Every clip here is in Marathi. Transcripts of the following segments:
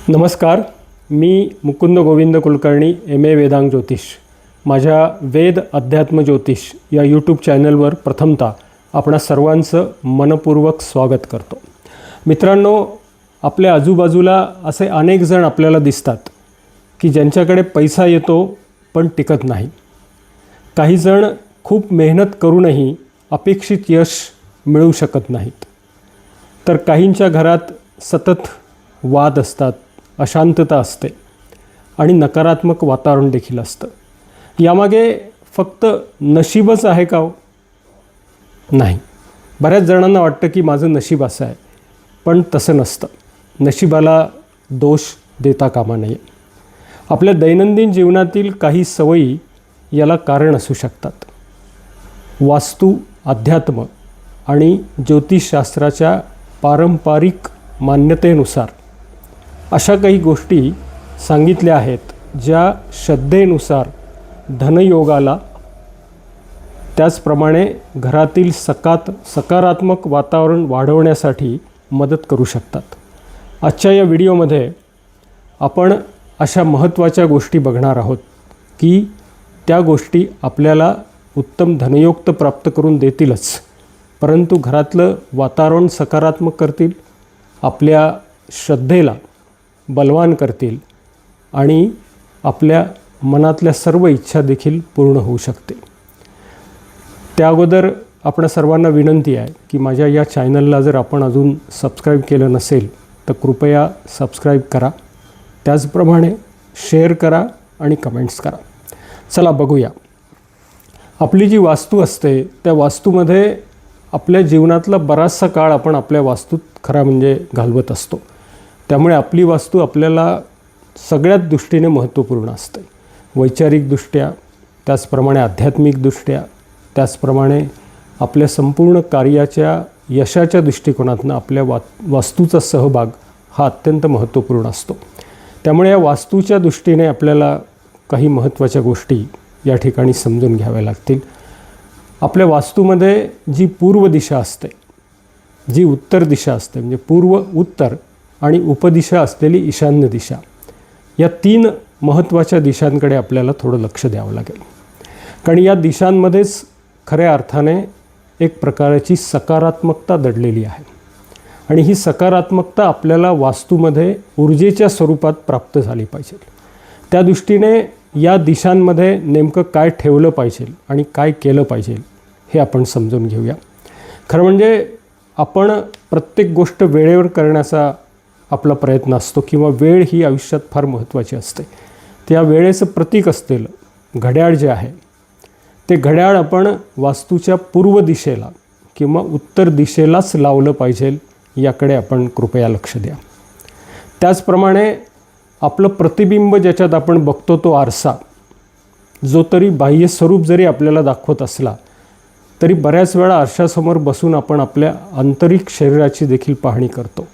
नमस्कार. मी मुकुंद गोविंद कुलकर्णी, MA वेदांग ज्योतिष. माझ्या वेद अध्यात्म ज्योतिष या यूट्यूब चॅनलवर प्रथमतः आपणा सर्वांचं मनपूर्वक स्वागत करतो. मित्रांनो, आपल्या आजूबाजूला असे अनेक जण आपल्याला दिसतात की ज्यांच्याकडे पैसा येतो पण टिकत नाही. काही जण खूप मेहनत करूनही अपेक्षित यश मिळू शकत नाहीत. तर काहींच्या घरात सतत वाद असतात, अशांतता असते आणि नकारात्मक वातावरण देखील असतं. यामागे फक्त नशीबच आहे का हो? नाही. बऱ्याच जणांना वाटतं की माझं नशीब असं आहे, पण तसं नसतं. नशिबाला दोष देता कामा नये. आपल्या दैनंदिन जीवनातील काही सवयी याला कारण असू शकतात. वास्तू, अध्यात्म आणि ज्योतिषशास्त्राच्या पारंपरिक मान्यतेनुसार अशा काही गोष्टी सांगितल्या आहेत ज्या श्रद्धेनुसार धनयोगाला, त्याचप्रमाणे घरातील सकारात्मक वातावरण वाढवण्यासाठी मदत करू शकतात. आजच्या या व्हिडिओमध्ये आपण अशा महत्त्वाच्या गोष्टी बघणार आहोत की त्या गोष्टी आपल्याला उत्तम धनयोग प्राप्त करून देतीलच, परंतु घरातलं वातावरण सकारात्मक करतील, आपल्या श्रद्धेला बलवान करतील आणि आपल्या मनातल्या सर्व इच्छा देखील पूर्ण होऊ शकते. त्या अगोदर आपणा सर्वांना विनंती आहे की माझ्या या चॅनलला जर आपण अजून सबस्क्राईब केलं नसेल तर कृपया सबस्क्राईब करा. त्याचप्रमाणे शेअर करा आणि कमेंट्स करा. चला बघूया. आपली जी वास्तू असते त्या वास्तूमध्ये आपल्या जीवनातला बराचसा काळ आपण आपल्या वास्तूत खरा म्हणजे घालवत असतो. त्यामुळे आपली वास्तू आपल्याला सगळ्याच दृष्टीने महत्त्वपूर्ण असते. वैचारिकदृष्ट्या, त्याचप्रमाणे आध्यात्मिकदृष्ट्या, त्याचप्रमाणे आपल्या संपूर्ण कार्याच्या यशाच्या दृष्टिकोनातून आपल्या वास्तूचा सहभाग हा अत्यंत महत्त्वपूर्ण असतो. त्यामुळे या वास्तूच्या दृष्टीने आपल्याला काही महत्त्वाच्या गोष्टी या ठिकाणी समजून घ्याव्या लागतील. आपल्या वास्तूमध्ये जी पूर्व दिशा असते, जी उत्तर दिशा असते, म्हणजे पूर्व, उत्तर आणि उपदिशा असलेली ईशान्य दिशा, या 3 महत्त्वाच्या दिशांकडे आपल्याला थोडं लक्ष द्यावं लागेल. कारण या दिशांमध्येच खऱ्या अर्थाने एक प्रकारची सकारात्मकता दडलेली आहे आणि ही सकारात्मकता आपल्याला वास्तूमध्ये ऊर्जेच्या स्वरूपात प्राप्त झाली पाहिजे. त्या दृष्टीने या दिशांमध्ये नेमकं काय ठेवलं पाहिजे आणि काय केलं पाहिजे हे आपण समजून घेऊया. खरं म्हणजे आपण प्रत्येक गोष्ट वेळेवर करण्याचा आपला प्रयत्न असतो किंवा वेळ ही आयुष्यात फार महत्त्वाची असते. त्या वेळेचं प्रतीक असलेलं घड्याळ जे आहे ते घड्याळ आपण वास्तूच्या पूर्व दिशेला किंवा उत्तर दिशेलाच लावलं पाहिजे, याकडे आपण कृपया लक्ष द्या. त्याचप्रमाणे आपलं प्रतिबिंब ज्याच्यात आपण बघतो तो आरसा, जो तरी बाह्य स्वरूप जरी आपल्याला दाखवत असला तरी बऱ्याच वेळा आरशासमोर बसून आपण आपल्या आंतरिक शरीराची देखील पाहणी करतो.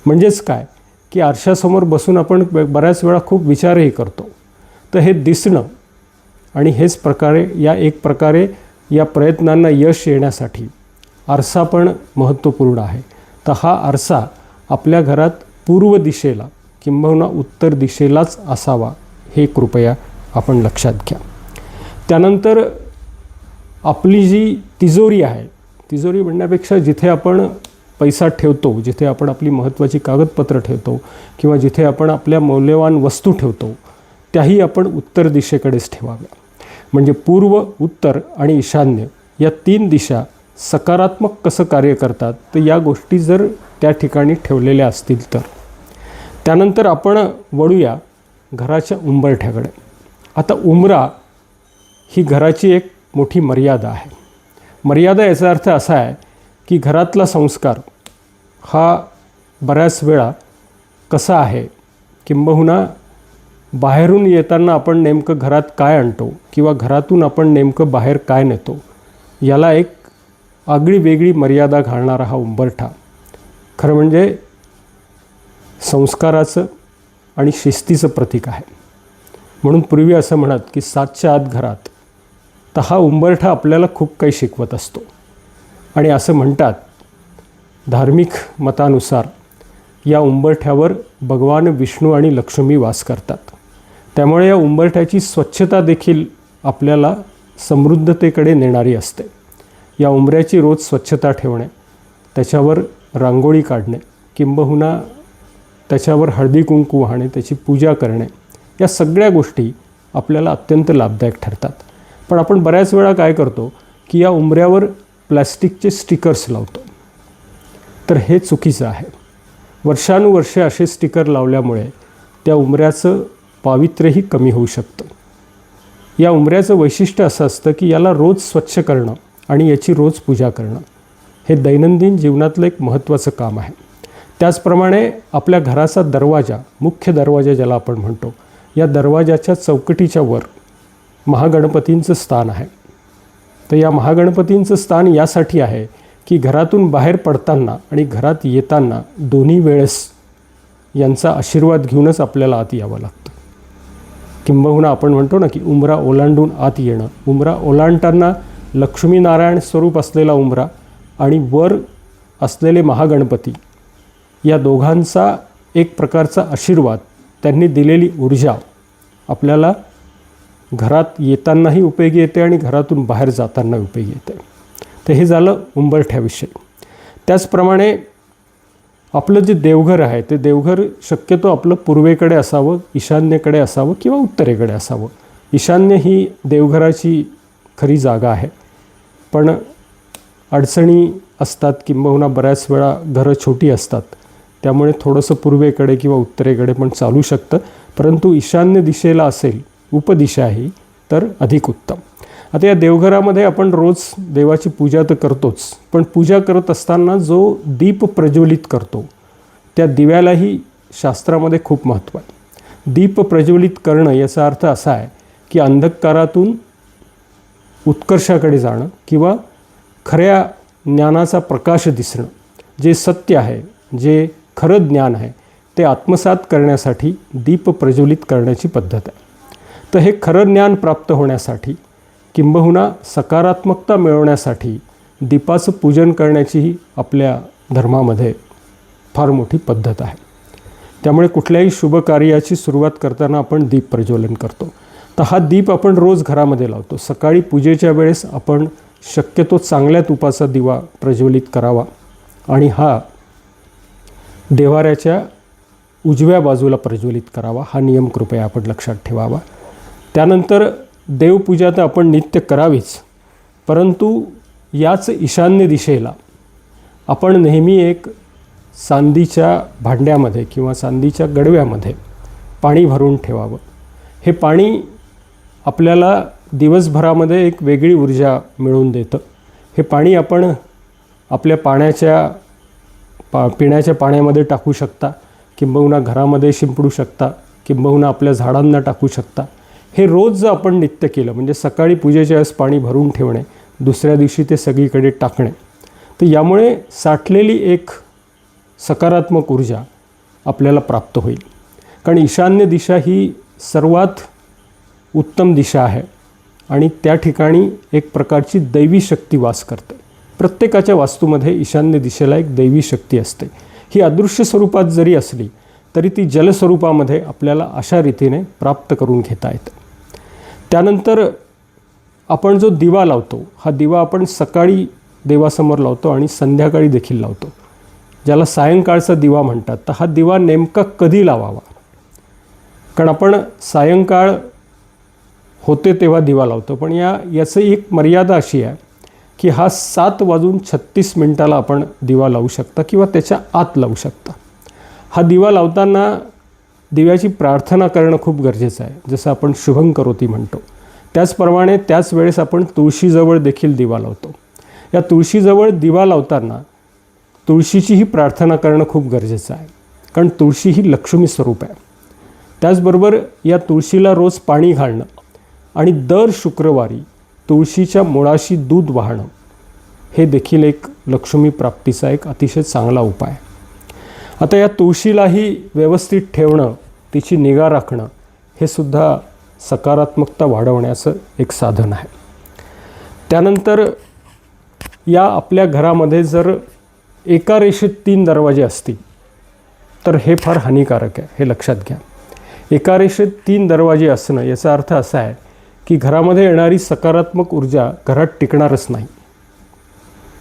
म्हणजेच काय की आरशासमोर बसून आपण बऱ्याच वेळा खूप विचारही करतो. तर हे दिसणं आणि हेच एक प्रकारे या प्रयत्नांना यश येण्यासाठी आरसा पण महत्त्वपूर्ण आहे. तर हा आरसा आपल्या घरात पूर्व दिशेला किंबहुना उत्तर दिशेलाच असावा, हे कृपया आपण लक्षात घ्या. त्यानंतर आपली जी तिजोरी आहे, तिजोरी म्हणण्यापेक्षा जिथे आपण पैसा ठेवतो, जिथे आपण आपली महत्त्वाची कागदपत्र ठेवतो किंवा जिथे आपण आपल्या मौल्यवान वस्तू ठेवतो, त्याही आपण उत्तर दिशेकडेच ठेवाव्या. म्हणजे पूर्व, उत्तर आणि ईशान्य या 3 दिशा सकारात्मक कसं कार्य करतात तर या गोष्टी जर त्या ठिकाणी ठेवलेल्या असतील तर. त्यानंतर आपण वळूया घराच्या उंबरठ्याकडे. आता उंबरा ही घराची एक मोठी मर्यादा आहे. मर्यादा याचा अर्थ असा आहे की घरातला संस्कार हा बऱ्याच वेळा कसा आहे, किंबहुना बाहेरून येताना आपण नेमकं घरात काय आणतो किंवा घरातून आपण नेमकं बाहेर काय नेतो, याला एक आगळी वेगळी मर्यादा घालणारा हा उंबरठा खरं म्हणजे संस्काराचं आणि शिस्तीचं प्रतीक आहे. म्हणून पूर्वी असं म्हणत की 7च्या आत घरात, तर हा उंबरठा आपल्याला खूप काही शिकवत असतो. आणि असं म्हणतात धार्मिक मतानुसार या उंबरठ्यावर भगवान विष्णू आणि लक्ष्मी वास करतात. त्यामुळे या उंबरठ्याची स्वच्छता देखील आपल्याला समृद्धतेकडे नेणारी असते. या उंबऱ्याची रोज स्वच्छता ठेवणे, त्याच्यावर रांगोळी काढणे, किंबहुना त्याच्यावर हळदी कुंकू वाहणे, त्याची पूजा करणे, या सगळ्या गोष्टी आपल्याला अत्यंत लाभदायक ठरतात. पण आपण बऱ्याच वेळा काय करतो की या उंबऱ्यावर प्लॅस्टिकचे स्टिकर्स लावतो. तर हे चुकीचं आहे. वर्षानुवर्षे असे स्टिकर लावल्यामुळे त्या उंबऱ्याचं पावित्र्यही कमी होऊ शकतं. या उंबऱ्याचं वैशिष्ट्य असं असतं की याला रोज स्वच्छ करणं आणि याची रोज पूजा करणं हे दैनंदिन जीवनातलं एक महत्त्वाचं काम आहे. त्याचप्रमाणे आपल्या घराचा दरवाजा, मुख्य दरवाजा ज्याला आपण म्हणतो, या दरवाजाच्या चौकटीच्या वर महागणपतींचं स्थान आहे. तर या महागणपतींचं स्थान यासाठी आहे की घरातून बाहेर पडताना आणि घरात येताना दोन्ही वेळेस यांचा आशीर्वाद घेऊनच आपल्याला आत यावं लागतं. किंबहुना आपण म्हणतो ना की उंबरा ओलांडून आत येणं. उंबरा ओलांडताना लक्ष्मीनारायण स्वरूप असलेला उंबरा आणि वर असलेले महागणपती, या दोघांचा एक प्रकारचा आशीर्वाद, त्यांनी दिलेली ऊर्जा आपल्याला घरात येतानाही उपयोगी येते आणि घरातून बाहेर जाताना उपयोगी येते. तर हे झालं उंबरठ्याविषयी. त्याचप्रमाणे आपलं जे देवघर आहे ते देवघर शक्यतो आपलं पूर्वेकडे असावं, ईशान्येकडे असावं किंवा उत्तरेकडे असावं. ईशान्य ही देवघराची खरी जागा आहे, पण अडचणी असतात किंबहुना बऱ्याच वेळा घरं छोटी असतात, त्यामुळे थोडंसं पूर्वेकडे किंवा उत्तरेकडे पण चालू शकतं. परंतु ईशान्य दिशेला असेल उपदिशा ही तर अधिक उत्तम. आता या देवघरामध्ये आपण रोज देवाची पूजा तर करतोच, पण पूजा करत असताना जो दीप प्रज्वलित करतो त्या दिव्यालाही शास्त्रामध्ये खूप महत्त्व आहे. दीप प्रज्वलित करणं याचा अर्थ असा आहे की अंधकारातून उत्कर्षाकडे जाणं किंवा खऱ्या ज्ञानाचा प्रकाश दिसणं, जे सत्य आहे, जे खरं ज्ञान आहे ते आत्मसात करण्यासाठी दीप प्रज्वलित करण्याची पद्धत आहे. तर हे खरं ज्ञान प्राप्त होण्यासाठी किंबहुना सकारात्मकता मिळवण्यासाठी दीपाचं पूजन करण्याचीही आपल्या धर्मामध्ये फार मोठी पद्धत आहे. त्यामुळे कुठल्याही शुभ कार्याची सुरुवात करताना आपण दीप प्रज्वलन करतो. तर हा दीप आपण रोज घरामध्ये लावतो. सकाळी पूजेच्या वेळेस आपण शक्यतो चांगल्या तुपाचा दिवा प्रज्वलित करावा आणि हा देव्हाऱ्याच्या उजव्या बाजूला प्रज्वलित करावा. हा नियम कृपया आपण लक्षात ठेवावा. त्यानंतर देवपूजा तर आपण नित्य करावीच, परंतु याच ईशान्य दिशेला आपण नेहमी एक चांदीच्या भांड्यामध्ये किंवा चांदीच्या गडव्यामध्ये पाणी भरून ठेवावं. हे पाणी आपल्याला दिवसभरामध्ये एक वेगळी ऊर्जा मिळवून देतं. हे पाणी आपण आपल्या पिण्याच्या पाण्यामध्ये टाकू शकता, किंबहुना घरामध्ये शिंपडू शकता, किंबहुना आपल्या झाडांना टाकू शकता. हे रोज जर आपण नित्य केलं, म्हणजे सकाळी पूजेच्या वेळेस पाणी भरून ठेवणे, दुसऱ्या दिवशी ते सगळीकडे टाकणे, तर यामुळे साठलेली एक सकारात्मक ऊर्जा आपल्याला प्राप्त होईल. कारण ईशान्य दिशा ही सर्वात उत्तम दिशा आहे आणि त्या ठिकाणी एक प्रकारची दैवी शक्ती वास करते. प्रत्येकाच्या वास्तूमध्ये ईशान्य दिशेला एक दैवी शक्ती असते. ही अदृश्य स्वरूपात जरी असली तरी ती जलस्वरूपामध्ये आपल्याला अशा रीतीने प्राप्त करून घेता येतं. त्यानंतर आपण जो दिवा लावतो, हा दिवा आपण सकाळी देवासमोर लावतो आणि संध्याकाळी देखील लावतो, ज्याला सायंकाळचा दिवा म्हणतात. तर हा दिवा नेमका कधी लावावा? कारण आपण सायंकाळ होते तेव्हा दिवा लावतो, पण याचं एक मर्यादा अशी आहे की हा 7:36 आपण दिवा लावू शकता किंवा त्याच्या आत लावू शकता. हा दिवा लावताना दिव्याची प्रार्थना करणं खूप गरजेचं आहे, जसं आपण शुभं करोती म्हणतो. त्याचप्रमाणे त्याच वेळेस आपण तुळशीजवळ देखील दिवा लावतो. या तुळशीजवळ दिवा लावताना तुळशीचीही प्रार्थना करणं खूप गरजेचं आहे, कारण तुळशी ही लक्ष्मी स्वरूप आहे. त्याचबरोबर या तुळशीला रोज पाणी घालणं आणि दर शुक्रवारी तुळशीच्या मुळाशी दूध वाहणं हे देखील एक लक्ष्मी प्राप्तीचा एक अतिशय चांगला उपाय. आता या तुळशीलाही व्यवस्थित ठेवणं, तिची निगा राखणं हे सुद्धा सकारात्मकता वाढवण्याचं एक साधन आहे. त्यानंतर या आपल्या घरामध्ये जर एका रेषेत 3 दरवाजे असतील तर हे फार हानिकारक आहे, हे लक्षात घ्या. एका रेषेत 3 दरवाजे असणं याचा अर्थ असा आहे की घरामध्ये येणारी सकारात्मक ऊर्जा घरात टिकणारच नाही.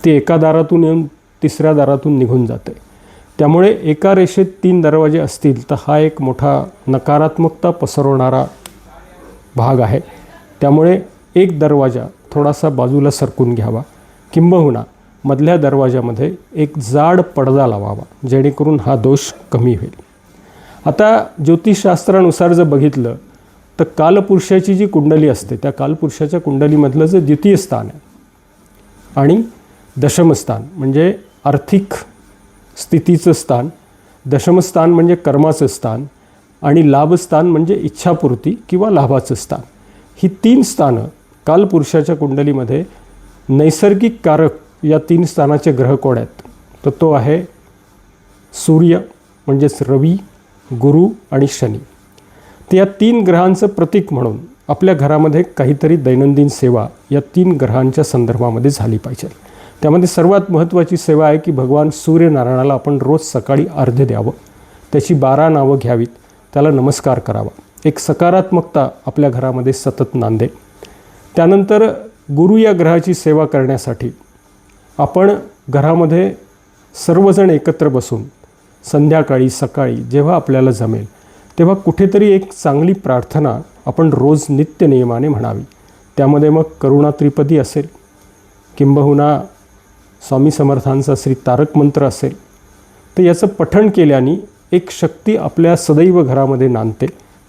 ती एका दारातून येऊन तिसऱ्या दारातून निघून जाते. त्यामुळे एका रेषेत 3 दरवाजे असतील तर हा एक मोठा नकारात्मकता पसरवणारा भाग आहे. त्यामुळे एक दरवाजा थोडासा बाजूला सरकून घ्यावा, किंबहुना मधल्या दरवाजामध्ये एक जाड पडदा लावावा, जेणेकरून हा दोष कमी होईल. आता ज्योतिषशास्त्रानुसार जर बघितलं तर कालपुरुषाची जी कुंडली असते त्या कालपुरुषाच्या कुंडलीमधलं जे द्वितीय स्थान आहे आणि दशमस्थान म्हणजे आर्थिक स्थितीचं स्थान, दशमस्थान म्हणजे कर्माचं स्थान आणि लाभस्थान म्हणजे इच्छापूर्ती किंवा लाभाचं स्थान, ही 3 स्थानं कालपुरुषाच्या कुंडलीमध्ये नैसर्गिक कारक या 3 स्थानाचे ग्रह कोण आहेत, तर तो आहे सूर्य म्हणजेच रवी, गुरु आणि शनी. तर या 3 ग्रहांचं प्रतीक म्हणून आपल्या घरामध्ये काहीतरी दैनंदिन सेवा या 3 ग्रहांच्या संदर्भामध्ये झाली पाहिजे. त्यामध्ये सर्वात महत्त्वाची सेवा आहे की भगवान सूर्यनारायणाला आपण रोज सकाळी अर्घ्य द्यावं, त्याची 12 नावं घ्यावीत, त्याला नमस्कार करावा, एक सकारात्मकता आपल्या घरामध्ये सतत नांदे. त्यानंतर गुरु या ग्रहाची सेवा करण्यासाठी आपण घरामध्ये सर्वजण एकत्र बसून संध्याकाळी सकाळी जेव्हा आपल्याला जमेल तेव्हा कुठेतरी एक चांगली प्रार्थना आपण रोज नित्यनियमाने म्हणावी. त्यामध्ये मग करुणा त्रिपदी असेल, किंबहुना स्वामी समर्थांचा श्री तारक मंत्र असेल, तर याचं पठण केल्याने एक शक्ती आपल्या सदैव घरामध्ये नांदते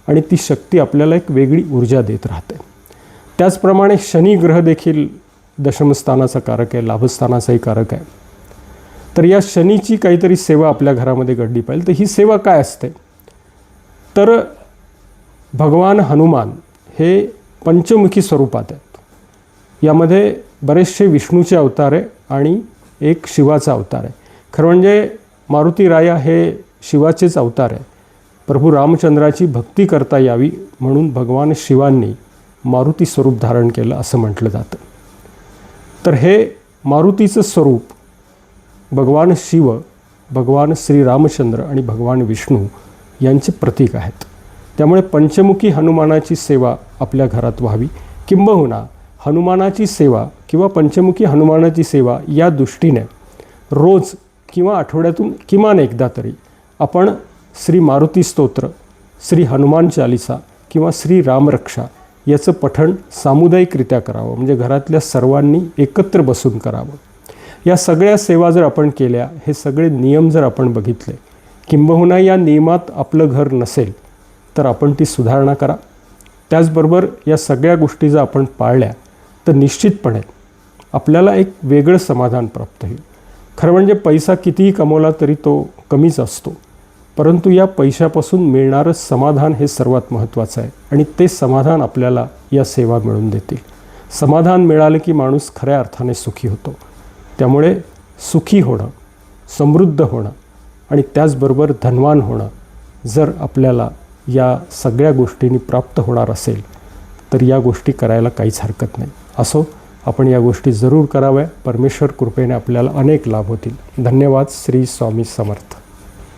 आणि ती शक्ती आपल्याला एक वेगळी ऊर्जा देत राहते. त्याचप्रमाणे शनी ग्रह देखील दशमस्थानाचा कारक आहे, लाभस्थानाचाही कारक आहे. तर या शनीची काहीतरी सेवा आपल्या घरामध्ये घडली पाहिजे. तर ही सेवा काय असते, तर भगवान हनुमान हे पंचमुखी स्वरूपात आहेत. यामध्ये बरेचसे विष्णूचे अवतार आहे आणि एक शिवाचा अवतार आहे. खरं म्हणजे मारुती राया हे शिवाचेच अवतार आहे. प्रभू रामचंद्राची भक्ती करता यावी म्हणून भगवान शिवांनी मारुती स्वरूप धारण केलं असं म्हटलं जातं. तर हे मारुतीचं स्वरूप भगवान शिव, भगवान श्रीरामचंद्र आणि भगवान विष्णू यांचे प्रतीक आहेत. त्यामुळे पंचमुखी हनुमानाची सेवा आपल्या घरात व्हावी, किंबहुना हनुमानाची सेवा किंवा पंचमुखी हनुमानाची सेवा या दृष्टीने रोज किंवा आठवड्यातून किमान एकदा तरी आपण श्री मारुती स्तोत्र, श्री हनुमान चालिसा किंवा श्री रामरक्षा याचं पठण सामुदायिकरित्या करावं, म्हणजे घरातल्या सर्वांनी एकत्र बसून करावं. या सगळ्या सेवा जर आपण केल्या, हे सगळे नियम जर आपण बघितले, किंबहुना या नियमात आपलं घर नसेल तर आपण ती सुधारणा करा. त्याचबरोबर या सगळ्या गोष्टी जर आपण पाळल्या तर निश्चितपणे आपल्याला एक वेगळं समाधान प्राप्त होईल. खरं म्हणजे पैसा कितीही कमवला तरी तो कमीच असतो, परंतु या पैशापासून मिळणारं समाधान हे सर्वात महत्त्वाचं आहे आणि ते समाधान आपल्याला या सेवा मिळवून देतील. समाधान मिळालं की माणूस खऱ्या अर्थाने सुखी होतो. त्यामुळे सुखी होणं, समृद्ध होणं आणि त्याचबरोबर धनवान होणं जर आपल्याला या सगळ्या गोष्टींनी प्राप्त होणार असेल तर या गोष्टी करायला काहीच हरकत नाही. असो, आपण या गोष्टी जरूर कराव्या. परमेश्वर कृपेने आपल्याला अनेक लाभ होतील. धन्यवाद. श्री स्वामी समर्थ.